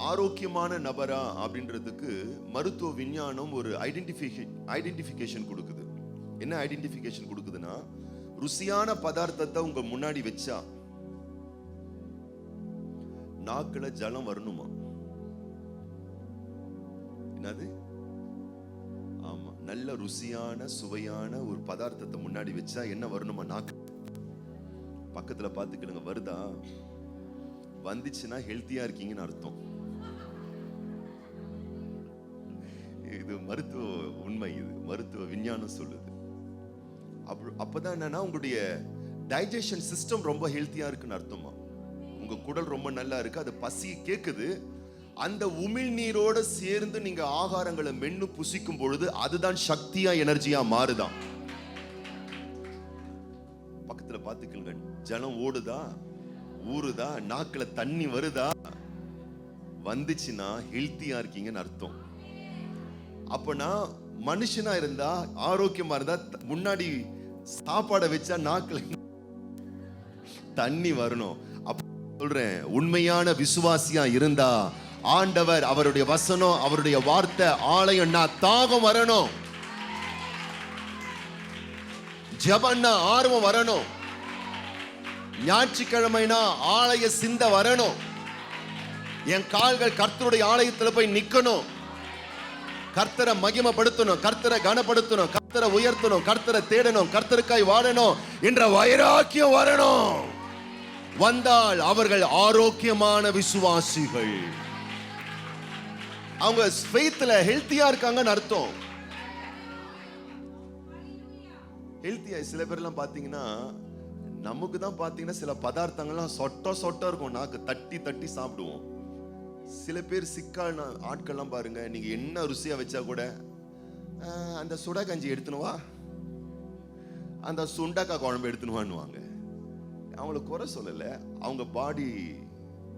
ஆரோக்கியமான நபரா அப்படின்றதுக்கு மருத்துவ விஞ்ஞானம் ஒரு ஐடென்டிஃபிகேஷன் கொடுக்குது. என்ன ஐடென்டிஃபிகேஷன் கொடுக்குதுன்னா, ருசியான பதார்த்தத்தை உங்க முன்னாடி வச்சா நாக்குல ஜலம் வரணுமா? என்னது? ஆமா, நல்ல ருசியான சுவையான ஒரு பதார்த்தத்தை முன்னாடி வச்சா என்ன வரணுமா? நாக்கு. பக்கத்துல பாத்துக்கிடுங்க, வருதா? வந்துச்சுன்னா ஹெல்த்தியா இருக்கீங்கன்னு அர்த்தம். இது மருத்துவ உண்மை, இது மருத்துவ விஞ்ஞானம் சொல்லுது. அப்பதான் என்னன்னா, உங்களுடைய டைஜஷன் சிஸ்டம் ரொம்ப ஹெல்த்தியா இருக்குன்னு அர்த்தமா. உங்க குடல் ரொம்ப நல்லா இருக்கு, அது பசி கேக்குது. அந்த உமிழ்நீரோட சேர்ந்து நீங்க ஆகாரங்களை மென்னு புசிக்கும் பொழுது அதுதான் சக்தியா எனர்ஜியா மாறுதான். பக்கத்துல பாத்துக்கங்க, ஜலம் ஓடுதா, ஊறுதா, நாக்குல தண்ணி வருதா, வந்துச்சுன்னா ஹெல்த்தியா இருக்கீங்கன்னு அர்த்தம். அப்பனா மனுஷனா இருந்தா, ஆரோக்கியமா இருந்தா, முன்னாடி சாப்பாடை வச்சா நாக்குல தண்ணி வரணும். அப்ப சொல்றேன், உண்மையான விசுவாசியா இருந்தா ஆண்டவர், அவருடைய வசனம், அவருடைய வார்த்தை ஆலயம்னா தாகம் வரணும், ஜெபம்னா ஆர்வம் வரணும், ஞாயிற்றுக்கிழமைனா ஆலய சிந்த வரணும், என் கால்கள் கர்த்தருடைய ஆலயத்துல போய் நிக்கணும், கர்த்தரை மகிமைப்படுத்தணும், கர்த்தரை கனப்படுத்தணும், கர்த்தரை உயர்த்தணும், கர்த்தரை தேடணும், கர்த்தருக்காய் வாழணும் என்ற வைராக்கியம் வரணும். வந்தால் அவர்கள் ஆரோக்கியமான விசுவாசிகள். அவங்க ஃபெய்த்ல ஹெல்த்தியா இருக்காங்கன்னு அர்த்தம். ஹெல்த்தியா சில பேர்லாம் பாத்தீங்கன்னா, நமக்கு தான் பாத்தீங்கன்னா சில பதார்த்தங்கள்லாம் சொட்ட இருக்கும், நாக்கு தட்டி தட்டி சாப்பிடுவோம். சில பேர் சிக்கான ஆட்கள்லாம் பாருங்க, நீங்க என்ன ருசியா வச்சா கூட அந்த சுடா கஞ்சி எடுத்துனுவா, அந்த சுண்டக்காய் குழம்பு எடுத்துனுவான்னுவாங்க. அவங்கள குறை சொல்லல, அவங்க பாடி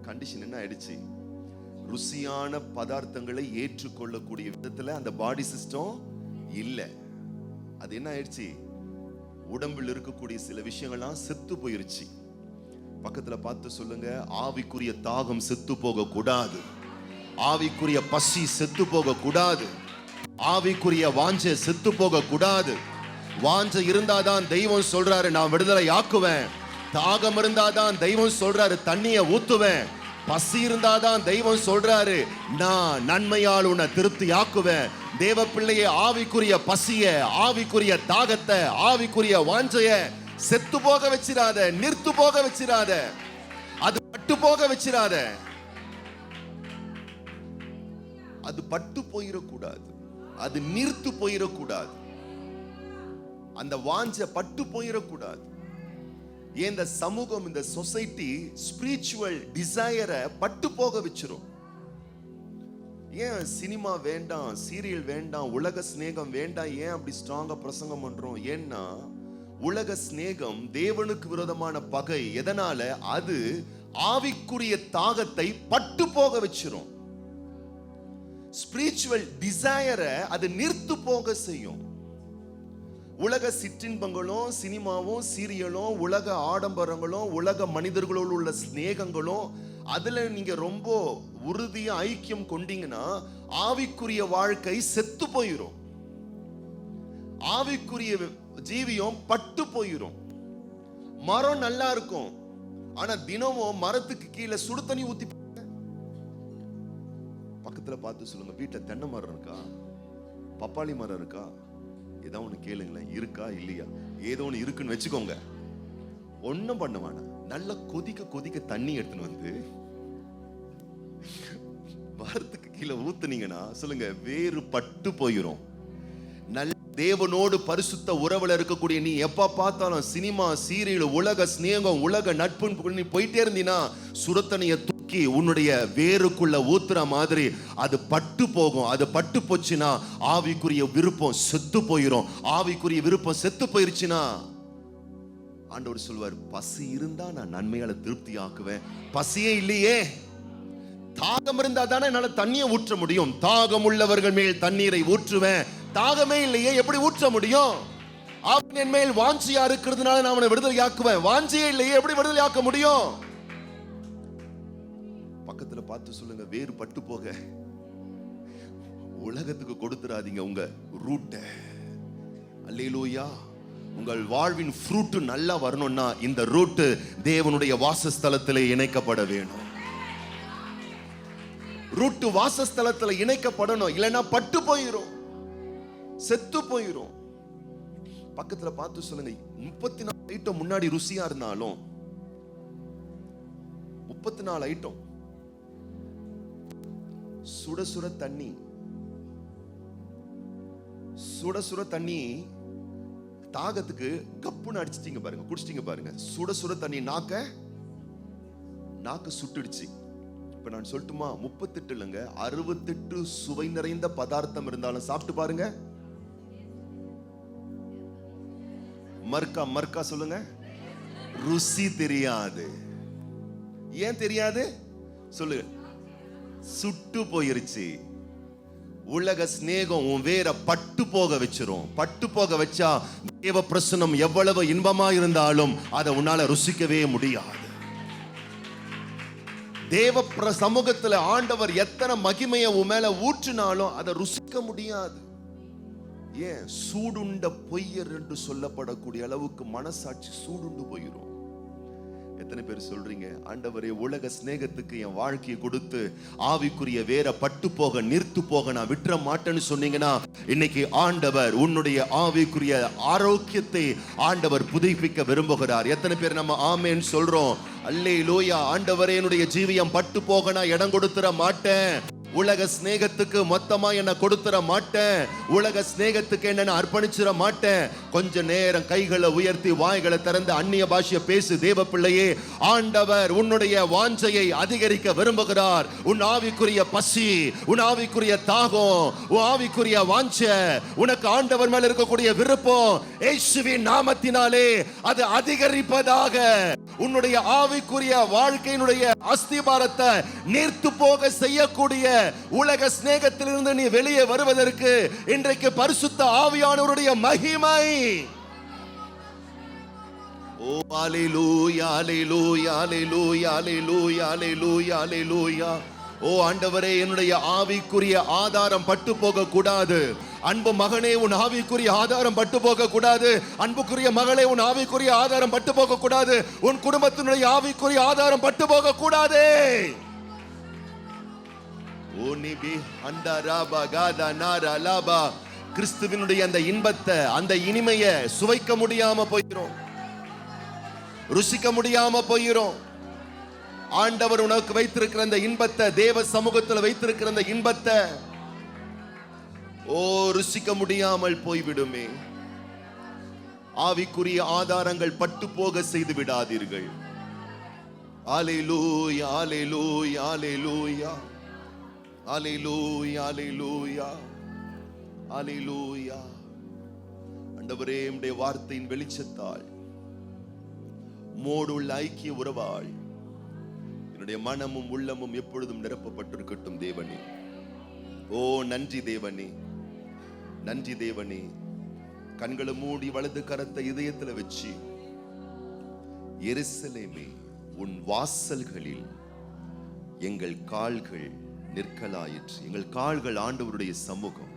கண்டிஷன் என்ன ஆயிடுச்சு, ருசியான பதார்த்தங்களை ஏற்றுக்கொள்ளக்கூடிய விதத்துல அந்த பாடி சிஸ்டம் இல்ல. அது என்ன ஆயிடுச்சு, உடம்பில் இருக்கக்கூடிய சில விஷயங்கள்லாம் செத்து போயிருச்சு. பக்கத்துல பார்த்து சொல்லுங்க, ஆவிக்குரிய தாகம் செத்து போக கூடாது, ஆவிக்குரிய பசி செத்து போக கூடாது, ஆவிக்குரிய வாஞ்சை செத்து போக கூடாது. வாஞ்சை இருந்தாதான் தெய்வம் சொல்றாரு நான் விடுதலை ஆக்குவேன். தாகம் இருந்தாதான் தெய்வம் சொல்றாரு தண்ணியை ஊத்துவேன். பசி இருந்தாதான் தெய்வம் சொல்றாரு நான் நன்மையால் உன்னை திருப்தி ஆக்குவேன். தேவ பிள்ளைய ஆவிக்குரிய பசிய, ஆவிக்குரிய தாகத்தை, ஆவிக்குரிய வாஞ்சைய செத்து போக வச்சிராத, நிறுத்து போக வச்சிராத, அது பட்டு போக வச்சிராத. அது பட்டு போயிடக்கூடாது, அது நிறுத்து போயிடக்கூடாது, அந்த வாஞ்ச பட்டு போயிடக்கூடாது. இந்த சமூகம், இந்த சொசைட்டி ஸ்பிரிச்சுவல் டிசையரை பட்டு போக வச்சிரும். ஏன் சினிமா வேண்டாம், சீரியல் வேண்டாம், உலக சிநேகம் வேண்டாம், ஏன் அப்படி ஸ்ட்ராங்கா பிரசங்கம் பண்றோம்? ஏன்னா உலக சிநேகம் தேவனுக்கு விரோதமான பகை. எதனால? அது ஆவிக்குரிய தாகத்தை பட்டு போக வச்சிரும். ஸ்பிரிச்சுவல் டிசையரை அது நிறுத்து போக செய்யும். உலக சிற்றின்பங்களும், சினிமாவும், சீரியலும், உலக ஆடம்பரங்களும், உலக மனிதர்களோடு உள்ள சிநேகங்களும், அதுல நீங்க ரொம்ப உறுதியா ஐக்கியம் கொண்டீங்கன்னா ஆவிக்குரிய வாழ்க்கை செத்து போயிரும், ஆவிக்குரிய ஜீவியம் பட்டு போயிரும். மரம் நல்லா இருக்கும், ஆனா தினமும் மரத்துக்கு கீழே சுடு தண்ணி ஊத்தி. பக்கத்துல பார்த்து சொல்லுங்க, வீட்டுல தென்னை மரம் இருக்கா, பப்பாளி மரம் இருக்கா? ஏதோ ஒண்ணு கேளுங்களேன், இருக்கா இல்லையா? ஏதோ ஒண்ணு இருக்குன்னு வச்சுக்கோங்க, ஒண்ணும் பண்ண வேணாம், நல்ல கொதிக்க கொதிக்க தண்ணி எடுத்துன்னு வந்து மரத்துக்கு கீழே ஊத்துனீங்கன்னா சொல்லுங்க, வேறு பட்டு போயிரும். நல்ல தேவனோடு பரிசுத்த உறவுல இருக்கக்கூடிய நீ எப்ப பார்த்தாலும் சினிமா, சீரியல், உலக சிநேகம், உலக நட்புன்னு போயிட்டே இருந்தீங்கன்னா சுரத்தனைய தூக்கி உன்னுடைய வேருக்குள்ள ஊத்துற மாதிரி அது பட்டு போகும். அது பட்டு போச்சுன்னா ஆவிக்குரிய விருப்பம் செத்து போயிரும். ஆவிக்குரிய விருப்பம் செத்து போயிருச்சுன்னா ஆண்டவர் சொல்வார், பசி இருந்தா நான் நன்மையால திருப்தி ஆக்குவேன். பசியே இல்லையே, தாகம் இருந்தா தானே என்னால தண்ணியை ஊற்ற முடியும். தாகம் உள்ளவர்கள் மேல் தண்ணீரை ஊற்றுவேன். தாகமே இல்லையே, எப்படி ஊற்ற முடியும்? அவன் என் மேல் வாஞ்சியா இருக்கிறதுனால நான் அவனை விடுதலை ஆக்குவேன். வாஞ்சியே இல்லையே, எப்படி விடுதலை ஆக்க முடியும்? பக்கத்துல பார்த்து சொல்லுங்க, வேறு பட்டு போக உலகத்துக்கு கொடுத்துறாதீங்க உங்க ரூட்டை. அல்லேலூயா. உங்கள் வாழ்வின் ஃப்ரூட் நல்லா வரணும்னா இந்த ரூட் தேவனுடைய வாசஸ்தலத்திலே இணைக்கப்பட வேணும். ரூட் வாசஸ்தலத்துல இணைக்கப்படணும், இல்லைன்னா பட்டு போயிரும், செத்து போயிரும். பக்கத்துல பார்த்து சொல்லுங்க, 34 ஐட்டம் முன்னாடி ருசியா இருந்தாலும் 34 ஐட்டம் சுட சுட தண்ணி, சுட சுட தண்ணி தாகத்துக்கு கப்புன்னு அடிச்சிட்டீங்க பாருங்க, குடிச்சிட்டீங்க பாருங்க. சுட சுட தண்ணி நாக்கு சுட்டுடுச்சு. இப்ப நான் சொல்லட்டுமா, 38 இல்லைங்க 68 சுவை நிறைந்த பதார்த்தம் இருந்தாலும் சாப்பிட்டு பாருங்க, மர்க்கா சொல்லுங்க, ருசி தெரியாது. ஏன் தெரியாது சொல்லு? சுட்டு போயிருச்சு. உலக சிநேகம் உன் வேற பட்டு போக வச்சிரும். பட்டு போக வச்சா தேவ பிரசன்னம் எவ்வளவு இன்பமா இருந்தாலும் அதை உன்னால ருசிக்கவே முடியாது. தேவ சமூகத்துல ஆண்டவர் எத்தனை மகிமையை உன் மேல ஊற்றினாலும் அதை ருசிக்க முடியாது. ஏன்? சூடுண்ட பொய்யர் என்று சொல்லப்படக்கூடிய அளவுக்கு மனசாட்சி சூடுண்டு போயிரும். எத்தனை பேர் சொல்றீங்க, ஆண்டவரே உலக சிநேகத்துக்கு என் வாழ்க்கையை கொடுத்து ஆவிக்குரிய வேற பட்டு போக நிறுத்து போக நான் விட்டுற மாட்டேன்னு சொன்னீங்கன்னா, இன்னைக்கு ஆண்டவர் உன்னுடைய ஆவிக்குரிய ஆரோக்கியத்தை ஆண்டவர் புதுப்பிக்க விரும்புகிறார். எத்தனை பேர் நம்ம ஆமேன்னு சொல்றோம்? அல்லேலூயா. ஆண்டவரே என்னுடைய ஜீவியம் பட்டு போக நான் இடம் கொடுத்துற மாட்டேன். உலக சிநேகத்துக்கு மொத்தமா என்ன கொடுத்துற மாட்டேன். உலக சிநேகத்துக்கு என்ன அர்ப்பணிச்சிட மாட்டேன். கொஞ்ச நேரம் கைகளை உயர்த்தி வாய்களை திறந்து அந்நிய பாஷையை பேசு. தேவ பிள்ளையே, ஆண்டவர் உன்னுடைய வாஞ்சையை அதிகரிக்க விரும்புகிறார். உன் ஆவிக்குரிய பசி, உன் ஆவிக்குரிய தாகம், உன் ஆவிக்குரிய வாஞ்சை, உனக்கு ஆண்டவர் மேல இருக்கக்கூடிய விருப்பம் இயேசுவின் நாமத்தினாலே அது அதிகரிப்பதாக. உன்னுடைய ஆவிக்குரிய வாழ்க்கையினுடைய அஸ்திபாரத்தை நீர்த்து போக செய்யக்கூடிய உலக சிநேகத்திலிருந்து நீ வெளியே வருவதற்கு இன்றைக்கு பரிசுத்த ஆவியானவருடைய மகிமை. ஓ அல்லேலூயா, அல்லேலூயா, அல்லேலூயா, அல்லேலூயா, அல்லேலூயா, அல்லேலூயா. ஓ ஆண்டவரே, என்னுடைய ஆவிக்குரிய ஆதாரம் பட்டு போக கூடாது. அன்பு மகனே, உன் ஆவிக்குரிய ஆதாரம் பட்டு போக கூடாது. அன்புக்குரிய மகளே, உன் ஆவிக்குரிய ஆதாரம் பட்டு போக கூடாது. உன் குடும்பத்தினுடைய ஆவிக்குரிய ஆதாரம் பட்டு போக கூடாது. ஓ நிபி அண்டராபா காதா நாரலாபா. கிறிஸ்துவினுடைய அந்த இன்பத்தை, அந்த இனிமையை சுவைக்க முடியாம போயிரும், ருசிக்க முடியாம போயிரும். ஆண்டவர் உனக்கு வைத்திருக்கிற அந்த இன்பத்தை, தேவ சமூகத்தில் வைத்திருக்கிற அந்த இன்பத்தை ஓ ருசிக்க முடியாமல் போய்விடுமே. ஆவிக்குரிய ஆதாரங்கள் பட்டு போக செய்து விடாதீர்கள். அல்லேலூயா, அல்லேலூயா, அல்லேலூயா, அல்லேலூயா, அல்லேலூயா, அல்லேலூயா. ஆண்டவரே, உம்முடைய வார்த்தையின் வெளிச்சத்தால் மோடு உள்ள ஐக்கிய உறவாள் என்னுடைய மனமும் உள்ளமும் எப்பொழுதும் நிரப்பப்பட்டிருக்கட்டும் தேவனே. ஓ நன்றி தேவனே, நன்றி தேவனே. கண்களை மூடி வலது கரத்தை இதயத்துல வச்சு, எருசலேமே, உன் வாசல்களில் எங்கள் கால்கள் நிற்கலாயிற்று. எங்கள் கால்கள் ஆண்டவருடைய சமூகம்,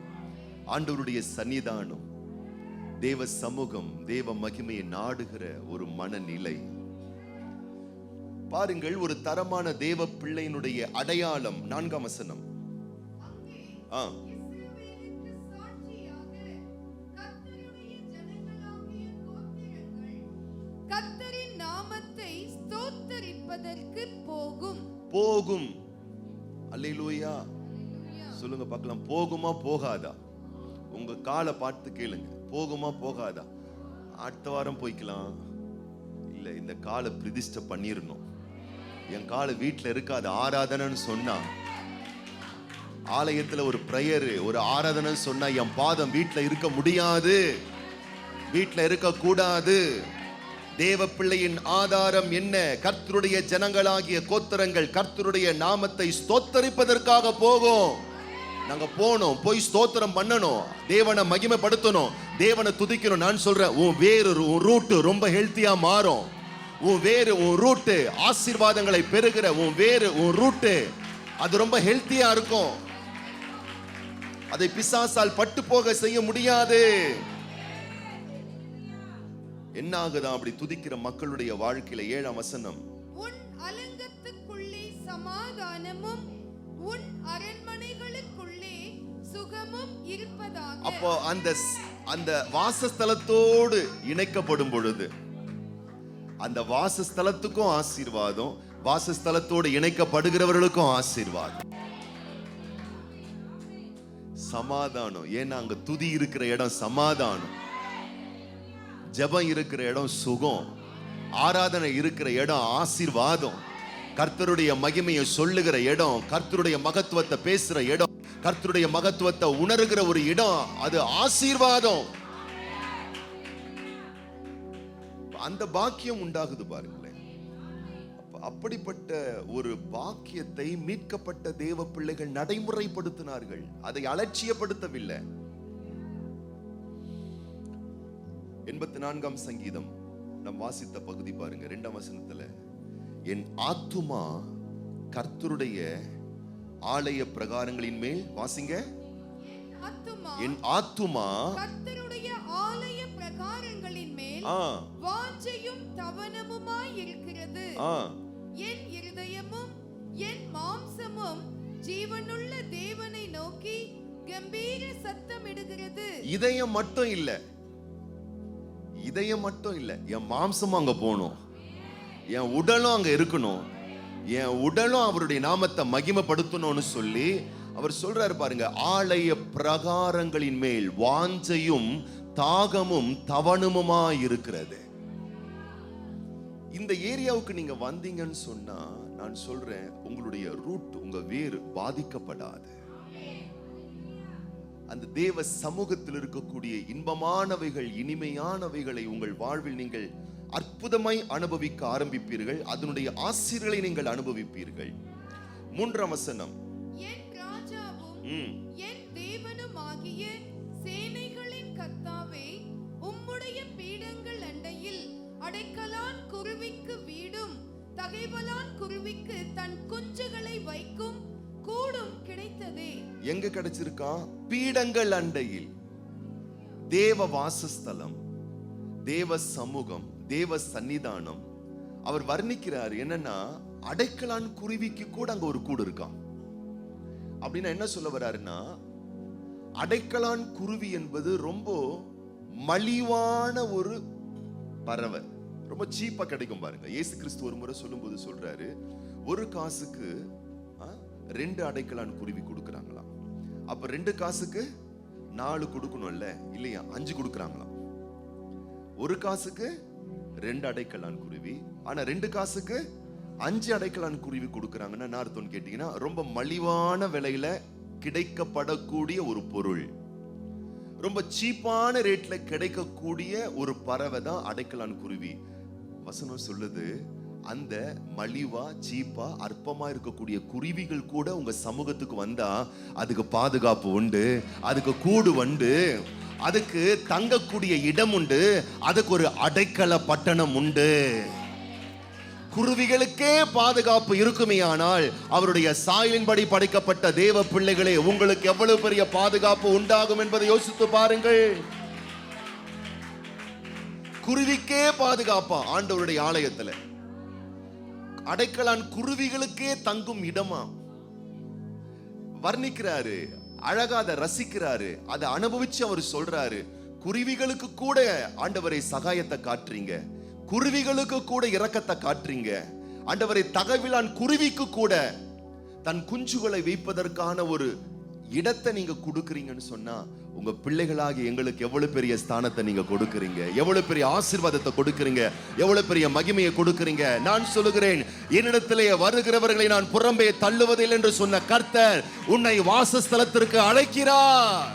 ஆண்டவருடைய சன்னிதானம், தேவ சமூகம், தேவ மகிமையை நாடுகிற ஒரு மனநிலை. பாருங்கள், ஒரு தரமான தேவ பிள்ளையினுடைய அடையாளம். 4ஆம் வசனம். கர்த்தரின் நாமத்தை ஸ்தோத்தரிப்பதற்கு போகும். போகும். அல்லேலூயா சொல்லுங்க பார்க்கலாம். போகுமா போகாதா? உங்க காலை பார்த்து கேளுங்க. போகுமா போகாதா? அடுத்த வாரம் போய்க்கலாம். இல்ல, இந்த காலை பிரதிஷ்டை பண்ணிரணும். என் காலை வீட்டுல இருக்காது. ஆராதனைன்னு சொன்னா, ஆலயத்துல ஒரு பிரேயர், ஒரு ஆராதனை சொன்னா என் பாதம் வீட்டுல இருக்க முடியாது, வீட்டுல இருக்க கூடாது. தேவ பிள்ளையின் ஆதாரம் என்ன? கர்த்தருடைய ஜனங்களாகிய கோத்திரங்கள் கர்த்தருடைய நாமத்தை ஸ்தோத்தரிப்பதற்காக போகும். நாங்க போனோம், போய் ஸ்தோத்திரம் பண்ணணும், தேவனை மகிமைப்படுத்தணும், தேவனை துதிக்கணும். நான் சொல்றேன், உன் வேறு, உன் ரூட் ரொம்ப ஹெல்த்தியா மாறும். உன் வேறு, உன் ரூட்டு, ஆசீர்வாதங்களை பெறுகிற உன் வேறு, உன் ரூட்டு, அது ரொம்ப ஹெல்த்தியா இருக்கும். அதை பிசாசால் பட்டு போக செய்ய முடியாது. என்ன ஆகுதா அப்படி துதிக்கிற மக்களுடைய வாழ்க்கையில? 7ஆம் வசனம், உன் அலங்கத்துக்குள்ளே சமாதானமும் உன் அரண்மனைகளுக்குள்ளே சுகமும் இருப்பதாக. அப்போ அந்த வாசஸ்தலத்தோடு இணைக்கப்படும் பொழுது, அந்த வாசஸ்தலத்துக்கும் ஆசீர்வாதம், வாசஸ்தலத்தோடு இணைக்கப்படுகிறவர்களுக்கும் ஆசீர்வாதம், சமாதானம். ஏன்னா அங்க துதி இருக்கிற இடம் சமாதானம், ஜெபம் இருக்கிற இடம் சுகம், ஆராதனை இருக்கிற இடம் ஆசீர்வாதம், கர்த்தருடைய மகிமையை சொல்லுகிற இடம், கர்த்தருடைய மகத்துவத்தை பேசுற இடம், கர்த்தருடைய மகத்துவத்தை உணர்கிற ஒரு இடம், அது ஆசீர்வாதம். அந்த பாக்கியம் உண்டாகுது பாருங்களேன். அப்படிப்பட்ட ஒரு பாக்கியத்தை மீட்கப்பட்ட தேவ பிள்ளைகள் நடைமுறைப்படுத்தினார்கள், அதை அலட்சியப்படுத்தவில்லை. 84ஆம் சங்கீதம் நாம் வாசித்த பகுதி பாருங்க, 2ஆம் வசனத்துல, என் ஆத்துமா கர்த்தருடைய ஆலய பிரகாரங்களின் மேல், வாசிங்க, என் ஆத்துமா கர்த்தருடைய ஆலய பிரகாரங்களின் மேல் வாஞ்சையும் தவனமுமாய் இருக்கிறது. என் இருதயமும் என் மாம்சமும் ஜீவனுள்ள தேவனை நோக்கி கம்பீர சத்தமிடுகிறது. இதயம் மட்டும் இல்ல, இதயம் மட்டும் இல்ல, என் மாம்சமும் அங்க போகணும், என் உடலும் அங்க இருக்கணும், என் உடலும் அவருடைய நாமத்தை மகிமைப்படுத்தணும்னு சொல்லி அவர் சொல்றாரு பாருங்க. ஆலய பிரகாரங்களின் மேல் வாஞ்சையும் தாகமும் தவனமுமா இருக்கிறது. இந்த ஏரியாவுக்கு நீங்க வந்தீங்கன்னு சொன்னா நான் சொல்றேன், உங்களுடைய ரூட், உங்க வேறு பாதிக்கப்படாது. அந்த தேவ சமூகத்தில் இருக்கக்கூடிய இன்பமானவைகள், இனிமையானவைகளை உங்கள் வாழ்வில் நீங்கள் அற்புதமாய் அனுபவிக்க ஆரம்பிப்பீர்கள். அதனுடைய ஆசீர்களை நீங்கள் அனுபவிப்பீர்கள். 3ஆம் வசனம், என் ராஜாவும் என் தேவனுமாகிய சேனைகளின் கர்த்தாவே, உம்முடைய பீடங்கள் அண்டையில் அடைக்கலான் குருவிக்கு வீடும் தகைவலான் குருவிக்கு தன் குஞ்சுகளை வைக்கும் கூடும் கிடைத்ததே. எங்க கிடைச்சிருக்கா? பீடங்கள் அண்டையில். தேவ வாசஸ்தலம், தேவ சமூகம், தேவ சன்னிதானம். அவர் வர்ணிக்கிறார் என்னன்னா, அடைக்கலான் குருவிக்கு கூட அங்க ஒரு கூடு இருக்கான். அப்படின்னா என்ன சொல்ல வர்றாருன்னா, அடைக்கலான் குருவி என்பது ரொம்ப மலிவான ஒரு பறவை, ரொம்ப சீப்பா கிடைக்கும் பாருங்க. இயேசு கிறிஸ்து ஒரு முறை சொல்லும்போது சொல்றாரு, ஒரு காசுக்கு 2 அடைக்கலான் குருவி கொடுக்கறாங்களாம். அப்ப 2 காசுக்கு 4 கொடுக்கணும்ல, இல்லையா? 5 கொடுக்கறாங்களாம். ஒரு காசுக்கு 2 அடைக்கலான் குருவி, ஆனா 2 காசுக்கு 5 அடைக்கலான் குருவி கொடுக்கறாங்கன்னா என்ன அர்த்தம்னு கேட்டீங்கன்னா, ரொம்ப மலிவான விலையில கிடைக்கப்படக்கூடிய ஒரு பொருள், ரொம்ப சீப்பான ரேட்ல கிடைக்கக்கூடிய ஒரு பறவை தான் அடைக்கலான் குருவி. வசனம் சொல்லுது, அந்த மலிவா சீப்பா அற்பமா இருக்கக்கூடிய குருவிகள் கூட உங்க சமூகத்துக்கு வந்தா அதுக்கு பாதுகாப்பு உண்டு, அதுக்கு கூடு உண்டு, அதுக்கு தங்கக்கூடிய இடம் உண்டு, அதுக்கு ஒரு அடைக்கல பட்டணம் உண்டு. குருவிகளுக்கே பாதுகாப்பு இருக்குமேயானால் அவருடைய சாயலின்படி படைக்கப்பட்ட தேவ பிள்ளைகளே, உங்களுக்கு எவ்வளவு பெரிய பாதுகாப்பு உண்டாகும் என்பதை யோசித்து பாருங்கள். குருவிக்கே பாதுகாப்பா ஆண்டவருடைய ஆலயத்துல, அடைக்கலான் குருவிகளுக்கே தங்கும் இடமா வர்ணிக்கிறாரு. அழகா அதை ரசிக்கிறாரு, அதை அனுபவிச்சு அவர் சொல்றாரு, குருவிகளுக்கு கூட ஆண்டவரை சகாயத்தை காட்டுறீங்க, குருவிகளுக்கு கூட இரக்கத்தை காட்டுறீங்க ஆண்டவரை. தகவிலான் குருவிக்கு கூட தன் குஞ்சுகளை வைப்பதற்கான ஒரு இடத்தை நீங்க கொடுக்கறீங்கன்னு சொன்னா, உங்க பிள்ளைகளாகி எங்களுக்கு எவ்வளவு பெரிய ஸ்தானத்தை நீங்க கொடுக்கறீங்க, எவ்வளவு பெரிய ஆசீர்வாதத்தை கொடுக்கறீங்க, எவ்வளவு பெரிய மகிமையை கொடுக்கறீங்க. நான் சொல்லுகிறேன், என்னிடத்திலே வருகிறவர்களை நான் புறம்பே தள்ளுவதில்லை என்று சொன்ன கர்த்தர் உன்னை வாசஸ்தலத்திற்கு அழைக்கிறார்,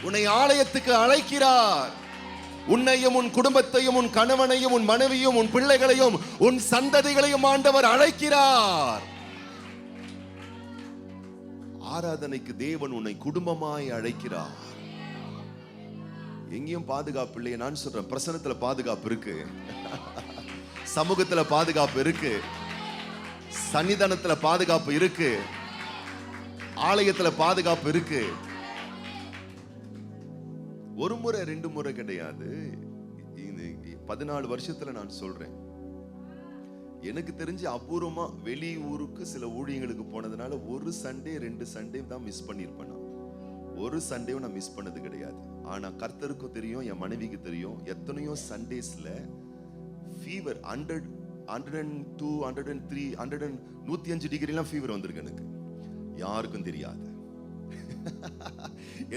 உன்னை ஆலயத்துக்கு அழைக்கிறார். உன்னையும் உன் குடும்பத்தையும் உன் கணவனையும் உன் மனைவியும் உன் பிள்ளைகளையும் உன் சந்ததிகளையும் ஆண்டவர் அழைக்கிறார். ஆராதனைக்கு தேவன் உன்னை குடும்பமாய் அழைக்கிறார். எங்கேயும் பாதுகாப்பு இல்லையே? நான் சொல்றேன், பிரசன்னத்துல பாதுகாப்பு இருக்கு. சமூகத்துல பாதுகாப்பு இருக்கு, சன்னிதானத்துல பாதுகாப்பு இருக்கு, ஆலயத்துல பாதுகாப்பு இருக்கு. ஒரு முறை 2 முறை கிடையாது. 14 வருஷத்துல நான் சொல்றேன். எனக்கு தெரிஞ்சு அபூர்வமா வெளியூருக்கு சில ஊழியங்களுக்கு போனதுனால ஒரு சண்டே 2 சண்டே தான் மிஸ் பண்ணிருப்பேன். ஒரு சண்டேவும் நான் மிஸ் பண்ணது கிடையாது. ஆனா கர்த்தருக்கும் தெரியும், என் மனைவிக்கு தெரியும், எத்தனையோ சண்டேஸ்ல ஃபீவர் 100, 102, 103, 105 டிகிரிலாம் ஃபீவர் வந்திருக்கு. எனக்கு யாருக்கும் தெரியாது.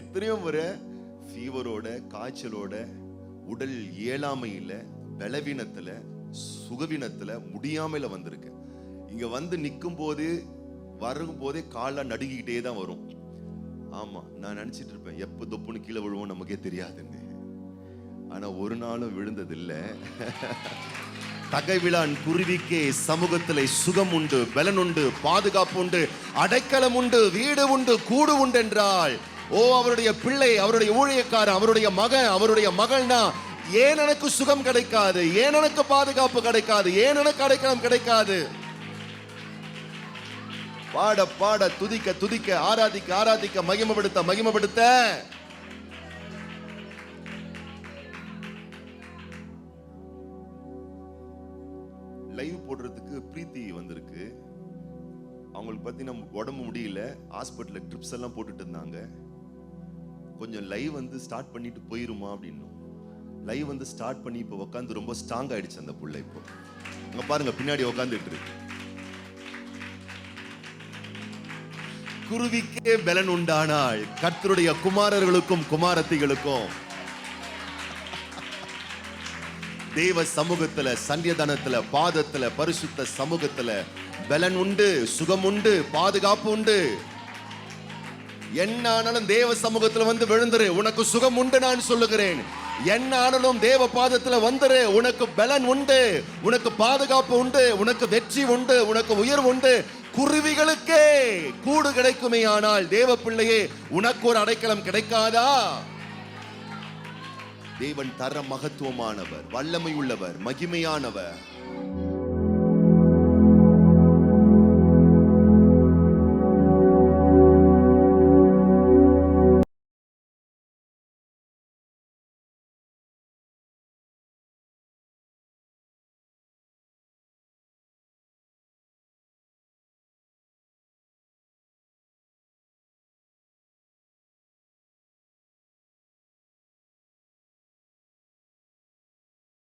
எத்தனையோ முறை ஃபீவரோட, காய்ச்சலோட, உடல் இயலாமையில, பலவீனத்துல, சுகவீனத்துல, முடியாமையில வந்திருக்கு. இங்க வந்து நிற்கும் போது வரும்போதே கால நடுங்கிக்கிட்டே தான் வரும். ஆமா, நான் நினைச்சிட்டு இருப்பேன் எப்ப தொப்புன்னு கீழே விழுவோம் நமக்கே தெரியாதுன்னு. ஆனா ஒரு நாளும் விழுந்தது இல்ல. தகைவிலான் குருவிக்கே சமூகத்திலே சுகம் உண்டு, பலன் உண்டு, பாதுகாப்பு உண்டு, அடைக்கலம் உண்டு, வீடு உண்டு, கூடு உண்டு என்றால், ஓ அவருடைய பிள்ளை, அவருடைய ஊழியக்காரன், அவருடைய மகன், அவருடைய மகள்னா ஏன் எனக்கு சுகம் கிடைக்காது? ஏன் எனக்கு பாதுகாப்பு கிடைக்காது? ஏன் எனக்கு அடைக்கலம் கிடைக்காது? பாட பாட, துதிக்க துதிக்க, ஆராதிக்க ஆராதிக்க, மகிமைப்படுத்த மகிமைப்படுத்த. லைவ் போடுறதுக்கு பிரீத்தி வந்திருக்கு. அவங்களுக்கு பார்த்தீங்கன்னா உடம்பு முடியல, ஹாஸ்பிட்டல்ல ட்ரிப்ஸ் எல்லாம் போட்டுட்டு இருந்தாங்க. கொஞ்சம் லைவ் வந்து ஸ்டார்ட் பண்ணிட்டு போயிருமா அப்படின்னு. லைவ் வந்து ஸ்டார்ட் பண்ணி இப்போ உட்காந்து ரொம்ப ஸ்ட்ராங் ஆயிடுச்சு அந்த புள்ள. இப்போ அங்க பாருங்க, பின்னாடி உட்காந்துட்டு இருக்கு. குருவிக்கே பலன் உண்டானால் கர்த்தருடைய குமாரர்களுக்கும் குமாரத்திகளுக்கும் தேவ சமூகத்துல, சன்னிதானத்துல, பாதத்துல, பரிசுத்த சமூகத்துல பலன் உண்டு, சுகம் உண்டு, பாதுகாப்பு உண்டு. என்ன ஆனாலும் தேவ சமூகத்துல வந்து விழுந்துரு, உனக்கு சுகம் உண்டு. நான் சொல்லுகிறேன், என்ன ஆனாலும் தேவ பாதத்துல வந்துரு, உனக்கு பலன் உண்டு, உனக்கு பாதுகாப்பு உண்டு, உனக்கு வெற்றி உண்டு, உனக்கு உயர்வு உண்டு. குருவிகளுக்கே கூடு கிடைக்குமே, ஆனால் தேவ பிள்ளையே உனக்கு ஒரு அடைக்கலம் கிடைக்காதா? தேவன் தர மகத்துவமானவர், வல்லமை உள்ளவர், மகிமையானவர்.